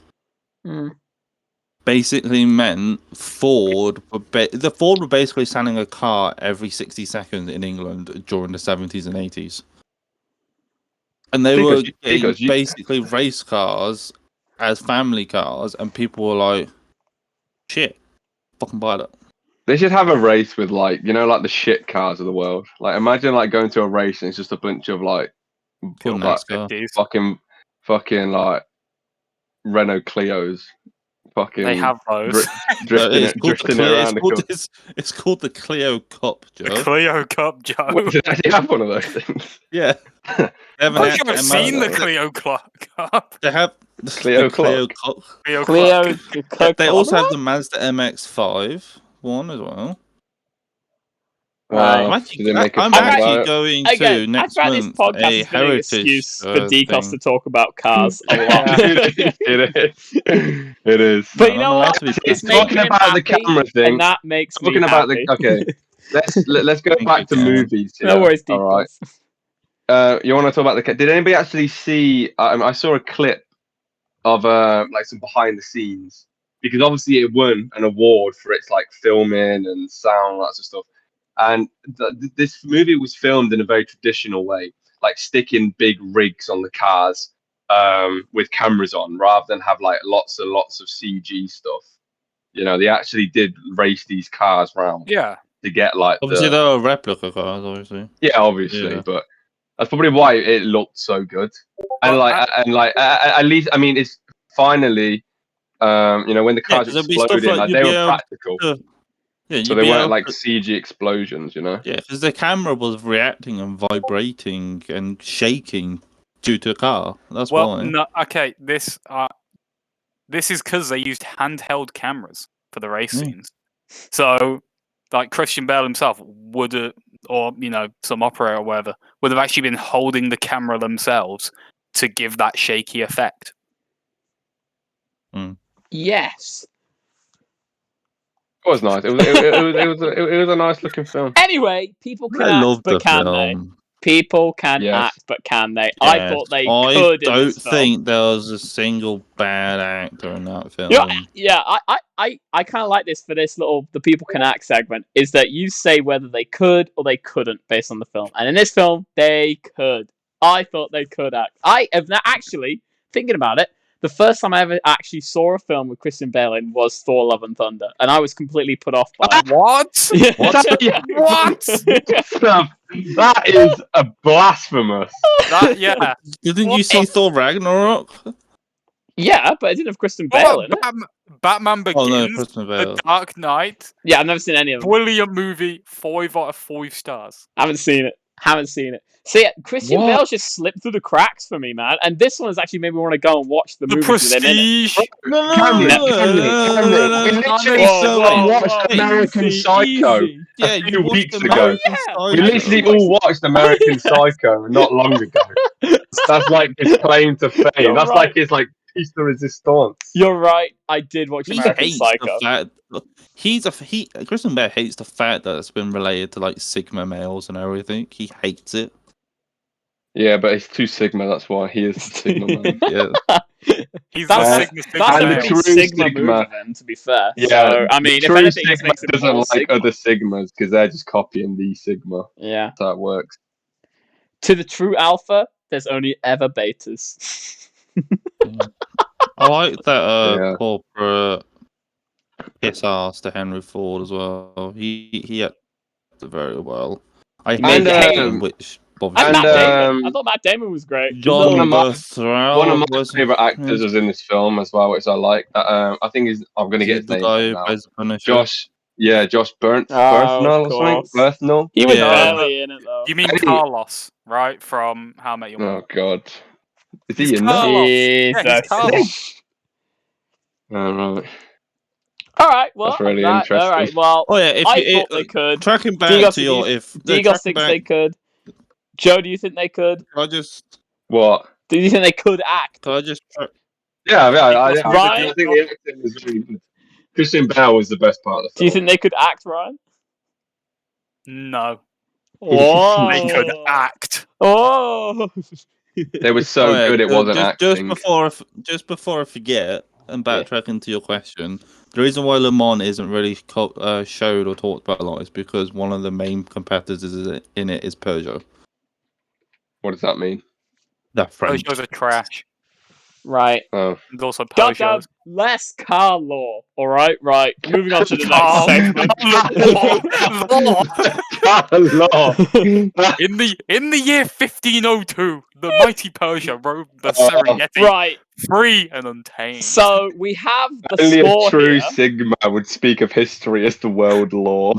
basically meant Ford were basically selling a car every 60 seconds in England during the 70s and 80s. And they were basically race cars as family cars, and people were like, shit, fucking buy that. They should have a race with like the shit cars of the world. Like imagine like going to a race and it's just a bunch of like fucking like Renault Clios. Fucking they have those. Drifting around. It's called the Clio Cup, Joe. The Clio Cup, Joe. Wait, did they actually have one of those things? Yeah. I've never seen the Clio Cup. They have the Clio Cup. They also have the Mazda MX-5 one as well. Right. I'm actually going to next month a heritage excuse for Decos to talk about cars a lot. It is. But you know what? It's talking about the camera thing. And that makes me happy. Okay. Let's go back to movies. No worries, Decos. All right. You want to talk about did anybody actually see? I saw a clip of like some behind the scenes, because obviously it won an award for its like filming and sound, lots of stuff. And this movie was filmed in a very traditional way, like sticking big rigs on the cars with cameras on, rather than have like lots and lots of CG stuff. You know, they actually did race these cars round. Yeah. To get like obviously they were replica cars, obviously. Yeah, obviously, but that's probably why it looked so good. And at least, I mean, it's finally, when the cars exploded, like they were practical. So they weren't like CG explosions, you know? Yeah, because the camera was reacting and vibrating and shaking due to the car. That's why. No, okay, this is because they used handheld cameras for the race scenes. So, like Christian Bale himself would have, or some operator or whatever, would have actually been holding the camera themselves to give that shaky effect. Yes. It was nice. It was a nice looking film. Anyway, people can act, but can they? People can act, but can they? Yes. I thought they could. I don't think there was a single bad actor in that film. I kind of like this for this little the people can act segment. Is that you say whether they could or they couldn't based on the film, and in this film they could. I thought they could act. I have not actually thinking about it. The first time I ever actually saw a film with Christian Bale in was Thor: Love and Thunder, and I was completely put off by it. What? What? That is a blasphemous. Didn't you see Thor Ragnarok? Yeah, but it didn't have Christian Bale in it. Batman Begins, Christian Bale. The Dark Knight. Yeah, I've never seen any of them. Brilliant movie, 5 out of 5 stars. Haven't seen it. See, Christian Bale just slipped through the cracks for me, man. And this one has actually made me want to go and watch the movie. The Prestige. No. We literally watched American Psycho a few weeks ago. We literally all watched American Psycho not long ago. That's like his claim to fame. That's like his piece de resistance. You're right. I did watch American Psycho. Christian Bale hates the fact that it's been related to Sigma males and everything. He hates it. Yeah, but he's too Sigma. That's why he is the Sigma man. Yeah, he's the Sigma. That's the true Sigma. Then, to be fair. Yeah, so, I mean, if anything, Sigma doesn't like Sigma. Other Sigmas because they're just copying the Sigma. Yeah, that's how it works. To the true Alpha, there's only ever betas. I like that corporate kiss ass to Henry Ford as well. He acted very well. I hate him, which I thought Matt Damon was great. One of my favorite actors was in this film as well, which I like. I think I'm going to get his name now. Josh Bernthal or something. Bernthal. He was barely in it though. You mean Carlos, right? From How I Met Your Mother. Oh God, is he in there? Yeah, he's Carlos. Right. All right, well, that's really interesting. All right, well, I thought they could. Tracking back to your Decos thinks they could. Joe, do you think they could? What? Do you think they could act? I think the acting was really good. Christian Bale was the best part of the film. Do you think they could act, Ryan? No. Oh. They could act. Oh. They were so good it wasn't acting. Just before I forget, and backtracking to your question, the reason why Le Mans isn't really showed or talked about a lot is because one of the main competitors in it is Peugeot. What does that mean? Peugeot's a trash. Right. Oh. And also Peugeot. Less car law. All right. Moving on to the next segment. Law. In the year 1502, the mighty Peugeot rode the Serengeti free and untamed. So we have the only score a true here. Sigma would speak of history as the world law.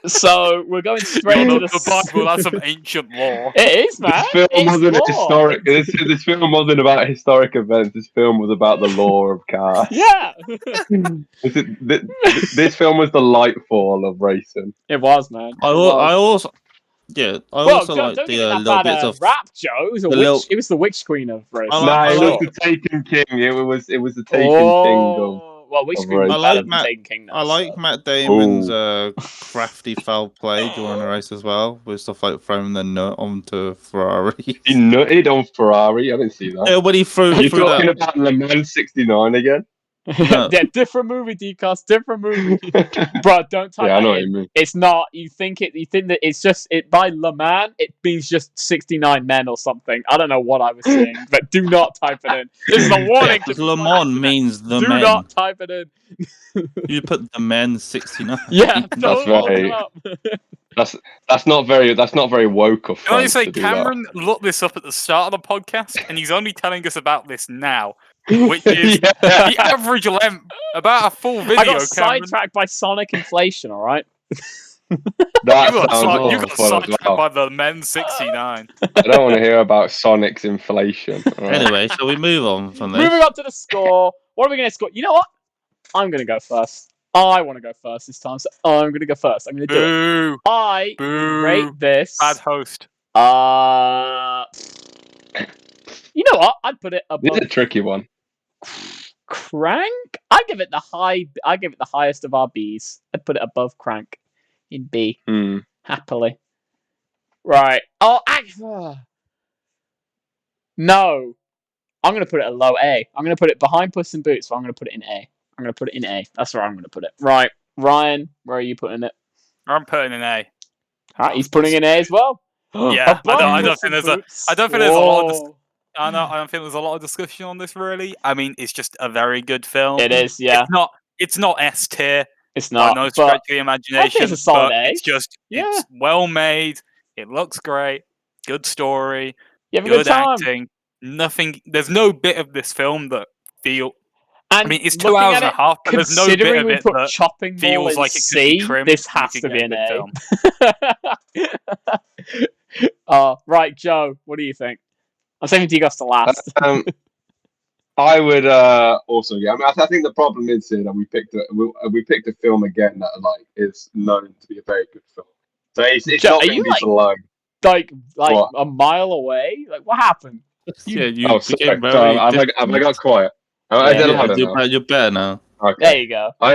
So we're going straight into the Bible. That's some ancient law. It is, man. This film wasn't historic. This film wasn't about historic events. This film was about the law of cars. Yeah. This film was the Lightfall of racing. It was, man. I also like the little bits of rap. Joe, it was the Witch Queen of racing. It was the Taken King. It was the Taken King of. Well, Witch Queen I like Matt Damon's crafty foul play during the race as well, with stuff like throwing the nut onto Ferrari. He nutted on Ferrari. I didn't see that. Yeah, when he threw. Are you talking about Le Mans '69 again? No. Yeah, different movie, Decos. Different movie, bro. Don't type. Yeah, I know what you mean. It's not. You think that it's just it by Le Mans. It means just 69 men or something. I don't know what I was saying, but do not type it in. This is a warning. Le Mans means the men. Do not type it in. You put the men 69. Yeah, that's right. That's not very woke of. Can I say Cameron looked this up at the start of the podcast, and he's only telling us about this now. Which is the average length, about a full video. I got sidetracked by Sonic inflation, alright? You got sidetracked by the Men 69. I don't want to hear about Sonic's inflation. Right. Anyway, shall we move on from this? Moving on to the score. What are we going to score? You know what? I'm going to go first. I want to go first this time, so I'm going to go first. I'm going to do it. I rate this. Bad host. You know what? I'd put it above. This is a tricky one. Crank? I give it the highest of our Bs. I'd put it above Crank in B. Happily. Right. Oh, no. I'm going to put it a low A. I'm going to put it behind Puss in Boots, so I'm going to put it in A. I'm going to put it in A. That's where I'm going to put it. Right. Ryan, where are you putting it? I'm putting an A. Right, he's putting an A as well. Yeah, I don't think there's a lot of I don't think there's a lot of discussion on this really. I mean, it's just a very good film. It is, yeah. It's not S tier. It's not. No stretch of the imagination. It's a solid A. It's just it's well made. It looks great. Good story. You have a good time. Acting. Nothing. There's no bit of this film that I mean, it's 2 hours and a half, but there's no bit of it that chopping feels like it could be trimmed. This has to be an A. Right, Joe, what do you think? I'm saving Decos to last. I would also, yeah. I mean, I think the problem is here that we picked a film again that is known to be a very good film. So it's Joe, not going to be below. Like a mile away? Like, what happened? You became very... Have I got quiet? You're better now. Okay. There you go. I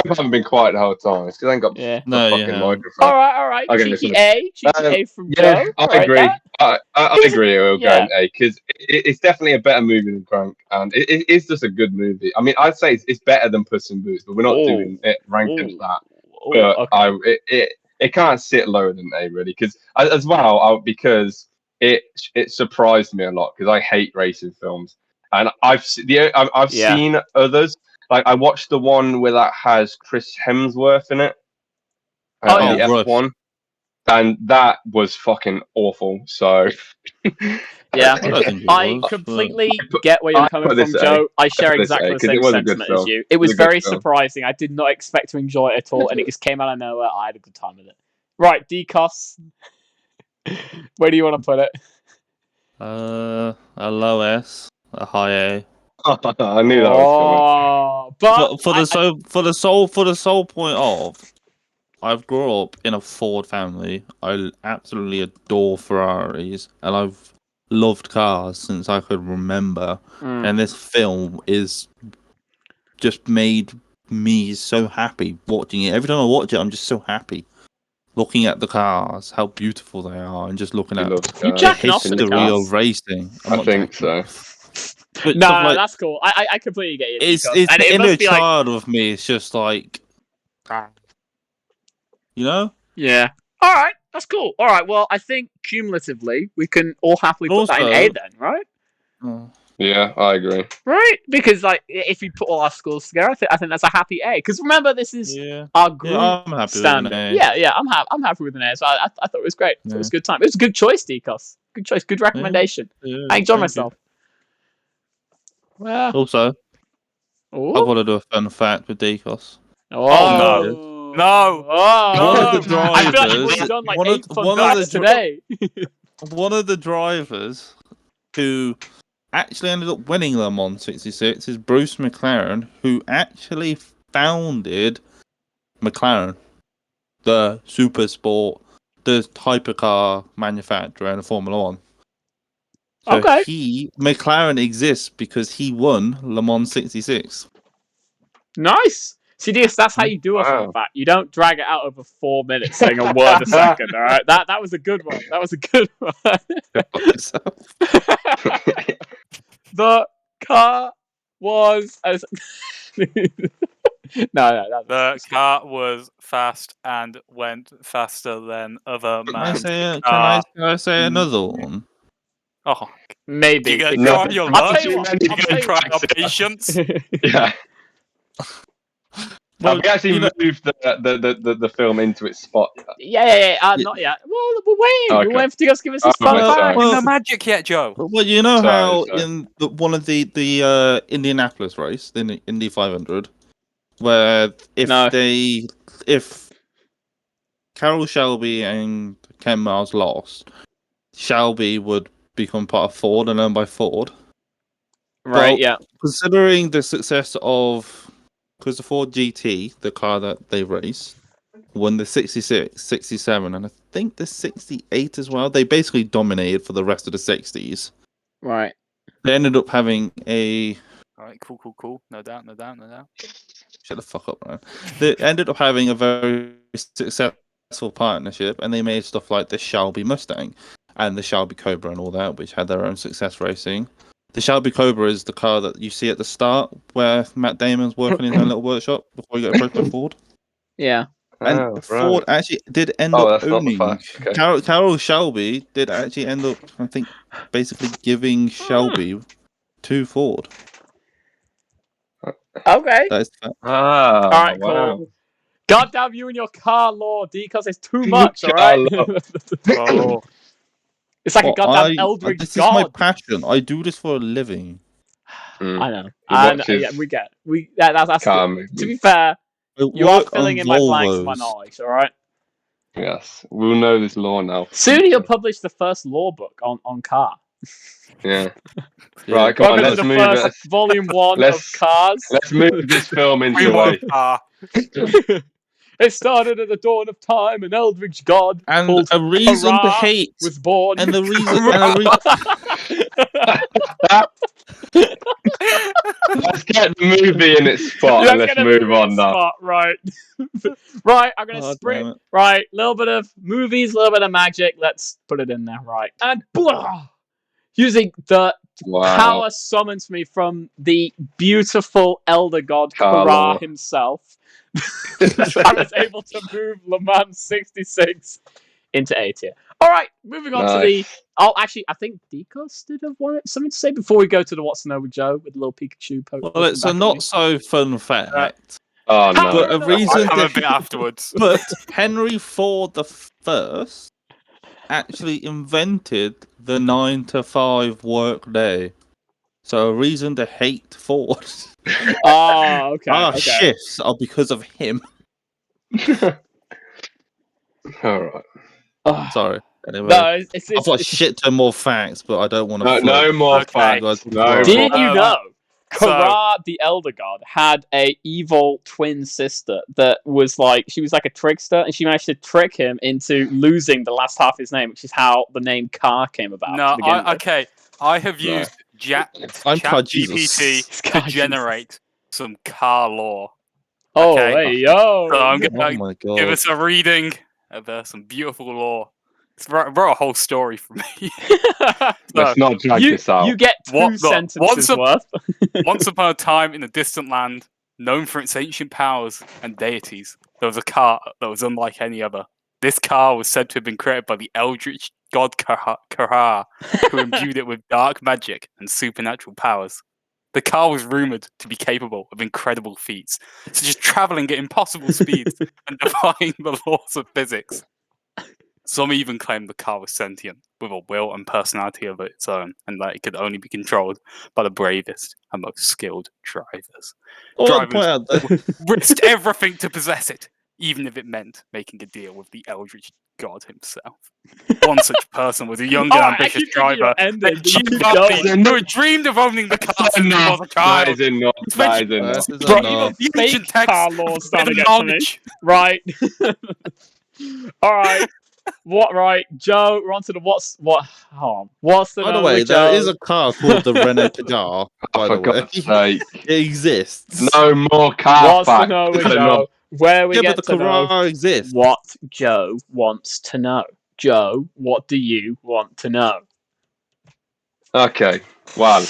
haven't been quiet the whole time. It's because I ain't got the fucking microphone. All right. Okay, cheeky A from Joe. I agree. I agree. We'll go in A because it's definitely a better movie than Crank, and it is just a good movie. I mean, I'd say it's better than Puss in Boots, but we're not doing it ranked as that. But okay. It can't sit lower than A really because because it surprised me a lot because I hate racing films. And I've seen others. Like I watched the one where that has Chris Hemsworth in it. The F1, and that was fucking awful. So yeah, I completely get where you're coming from, Joe. I share exactly the same sentiment as you. It was very surprising. I did not expect to enjoy it at all, and it just came out of nowhere. I had a good time with it. Right, Decos. Where do you want to put it? A low S. A high A. I knew that was coming. But for the sole point of, I've grown up in a Ford family. I absolutely adore Ferraris, and I've loved cars since I could remember. And this film is just made me so happy watching it. Every time I watch it, I'm just so happy. Looking at the cars, how beautiful they are, and just looking at the history of racing. I think so. But no, that's cool. I completely get it. It's the inner child of me. It's just like, you know? Yeah. All right, that's cool. All right, well, I think cumulatively we can all happily put that in A then, right? Yeah, I agree. Right, because if you put all our scores together, I think that's a happy A. Because remember, this is our group standard. Yeah, I'm happy with an A. So I thought it was great. It was a good time. It was a good choice, Decos. Good choice. Good recommendation. I enjoyed myself. Well, also, I've got to do a fun fact with Decos. No. One of the drivers. I feel like we've done like 8 fun facts today. One of the drivers who actually ended up winning Le Mans 66 is Bruce McLaren, who actually founded McLaren, the super sport, the hypercar manufacturer in Formula 1. So McLaren exists because he won Le Mans 66. Nice. See, that's how you do a fun fact. You don't drag it out over 4 minutes saying a word a second, all right? That was a good one. The car was... The car was fast and went faster than other man's Can I say another one? Oh, maybe. You're going to try your patience. Yeah. Well, we actually moved the film into its spot. Yeah. Not yet. Well, we're waiting. Okay. We're waiting for Decos to give us his fun fact. No magic yet, Joe. Well, you know how in one of the Indianapolis race, the Indy 500, where if Carrol Shelby and Ken Miles lost, Shelby would become part of Ford and owned by Ford. Right, yeah. Considering the success of... Because the Ford GT, the car that they race, won the 66, 67, and I think the 68 as well. They basically dominated for the rest of the 60s. Right. They ended up having a All right, cool. No doubt. Shut the fuck up, man. They ended up having a very successful partnership, and they made stuff like the Shelby Mustang and the Shelby Cobra and all that, which had their own success racing. The Shelby Cobra is the car that you see at the start where Matt Damon's working in her little workshop before he got approached by Ford. Yeah. And Ford actually did end up owning. Okay. Carrol Shelby did actually end up, I think, basically giving Shelby to Ford. Okay. That is all right, cool. God damn you and your car law, Decos. It's too much, all right? It's like a goddamn eldritch this god. This is my passion. I do this for a living. I know. We get it. That's to be fair, you are filling in my blanks of my knowledge, all right? Yes, we'll know this law now. Soon you'll publish the first law book on car. Yeah. Right, come on, let's move it. Volume 1 of Cars. Let's move this film into a... It started at the dawn of time, an eldritch god and a reason to hate was born. And the reason... Let's get the movie in its spot and let's move on now. Right. Right, I'm going to sprint. Right, a little bit of movies, a little bit of magic. Let's put it in there, right. And blah, using the power summoned to me from the beautiful elder god, Carrol himself. I was able to move Le Mans 66 into A tier. All right, moving on to the... Oh, actually, I think Decos did have something to say before we go to the What's to Know with Joe with a little Pikachu poke. Well, it's a not so fun fact. Oh, no. But a reason a bit afterwards. But Henry Ford I actually invented the 9-to-5 work day. So a reason to hate Ford. Oh, okay. Our shifts are because of him. All right. Sorry. Anyway, no, I've got a shit ton more facts, but I don't want to. No more facts. Did you know Carrol, the elder god, had a evil twin sister that was like, she was like a trickster, and she managed to trick him into losing the last half of his name, which is how the name Car came about. No, I have used ChatGPT to generate some car lore. Oh, hey, yo! So I'm going to give us a reading of some beautiful lore. It's wrote a whole story for me. Let's not drag this out. You get two sentences worth. Once upon a time in a distant land, known for its ancient powers and deities, there was a car that was unlike any other. This car was said to have been created by the eldritch god Carrol, who imbued it with dark magic and supernatural powers. The car was rumoured to be capable of incredible feats, such as travelling at impossible speeds and defying the laws of physics. Some even claimed the car was sentient, with a will and personality of its own, and that it could only be controlled by the bravest and most skilled drivers. Drivers risked everything to possess it, even if it meant making a deal with the eldritch god himself. One such person was a young and ambitious driver who dreamed of owning the car since he was a child. That is enough. The ancient text starting to get to me. Right. All right. What? Right, Joe. We're on to the what's the By the way, there is a car called the Renault Kadar. By the way, it exists. No more car facts. Joe? Where we get the to know exists. What Joe wants to know. Joe, what do you want to know? Okay, well,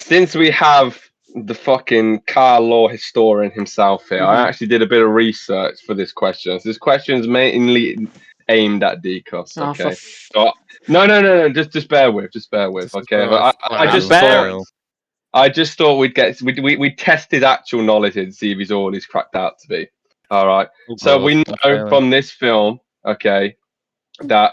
since we have the fucking car law historian himself here, I actually did a bit of research for this question. So this question is mainly aimed at Decos. Okay. So, no. Just bear with. Okay. I just thought we tested actual knowledge to see if he's all he's cracked out to be. All right. So we know from this film, okay, that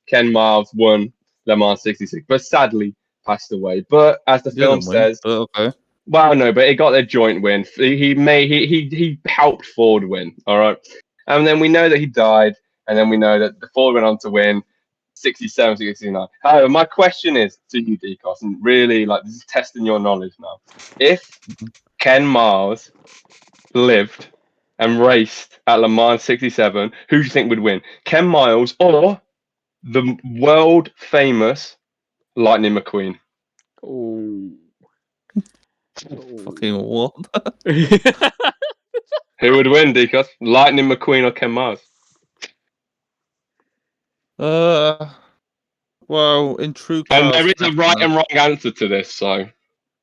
Ken Miles won Le Mans 66, but sadly passed away. But as the film says, well, no, but he got a joint win. He helped Ford win. All right. And then we know that he died. And then we know that the Ford went on to win 67, 69. However, my question is to you, Decos, and really, this is testing your knowledge now. If Ken Miles lived and raced at Le Mans 67, who do you think would win? Ken Miles or the world-famous Lightning McQueen? Ooh. Fucking what? Who would win, Decos? Lightning McQueen or Ken Mars? Well, in true And Cars there is a right and wrong answer to this, so.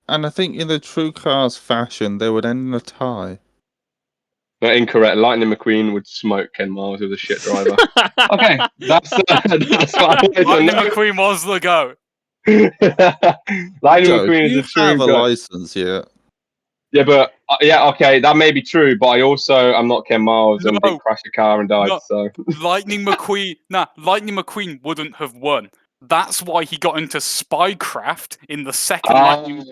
And I think in the true Cars fashion, they would end in a tie. No, incorrect. Lightning McQueen would smoke Ken Mars with a shit driver. Okay, that's what Lightning McQueen was the GOAT. Lightning McQueen is a true have a GOAT. license yet? Yeah, but okay, that may be true, but I'm not Ken Miles and didn't crash a car and died. So Lightning McQueen wouldn't have won. That's why he got into spycraft in the second Cars film.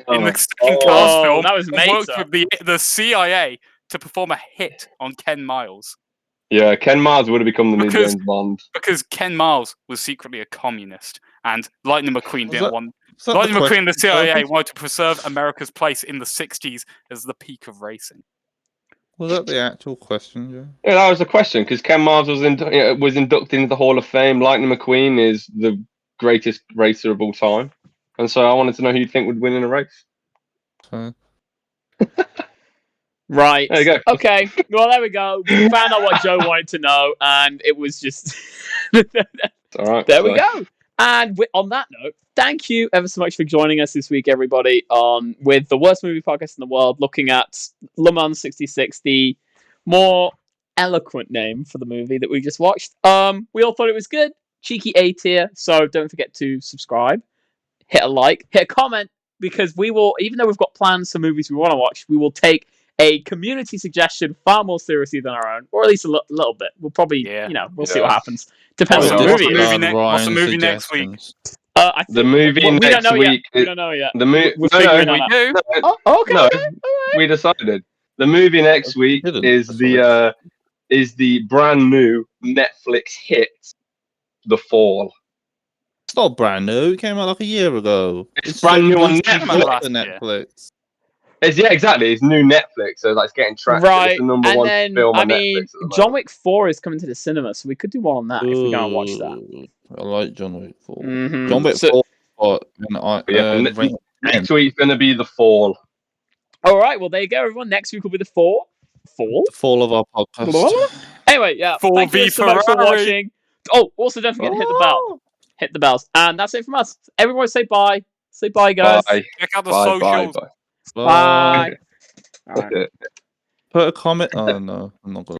That was amazing. Worked with the CIA to perform a hit on Ken Miles. Yeah, Ken Miles would have become the new James Bond. Because Ken Miles was secretly a communist, and Lightning McQueen didn't want. Lightning McQueen and the CIA wanted to preserve America's place in the 60s as the peak of racing. Was that the actual question, Joe? Yeah, that was the question, because Ken Miles was inducted into the Hall of Fame. Lightning McQueen is the greatest racer of all time. And so I wanted to know who you think would win in a race. Right. There you go. Okay. Well, there we go. We found out what Joe wanted to know, and it was just... All right. There we go. And on that note, thank you ever so much for joining us this week, everybody, with the worst movie podcast in the world, looking at Le Mans 66, the more eloquent name for the movie that we just watched. We all thought it was good. Cheeky A tier. So don't forget to subscribe, hit a like, hit a comment, because we will, even though we've got plans for movies we want to watch, we will take a community suggestion far more seriously than our own, or at least a little bit. We'll probably, we'll see what happens. Depends on the movie. What's the movie next week? The movie next week. We don't know yet. The movie. We're figuring it out. Oh, okay. No, we decided. The movie next week is the brand new Netflix hit, The Fall. It's not brand new. It came out like a year ago. It's brand new on Netflix. Exactly. It's new Netflix, so that's getting traction. Right, it's the number one film on Netflix. John Wick 4 is coming to the cinema, so we could do one on that if we're going to watch that. I like John Wick 4. Mm-hmm. John Wick 4. Next week's going to be The Fall. All right, well, there you go, everyone. Next week will be The Fall. The fall of our podcast. Anyway, thank you so much for watching. Oh, also, don't forget to hit the bell. Hit the bells. And that's it from us. Everyone say bye. Say bye, guys. Bye. Check out the socials. Bye. Put a comment. Oh, no. I'm not going to.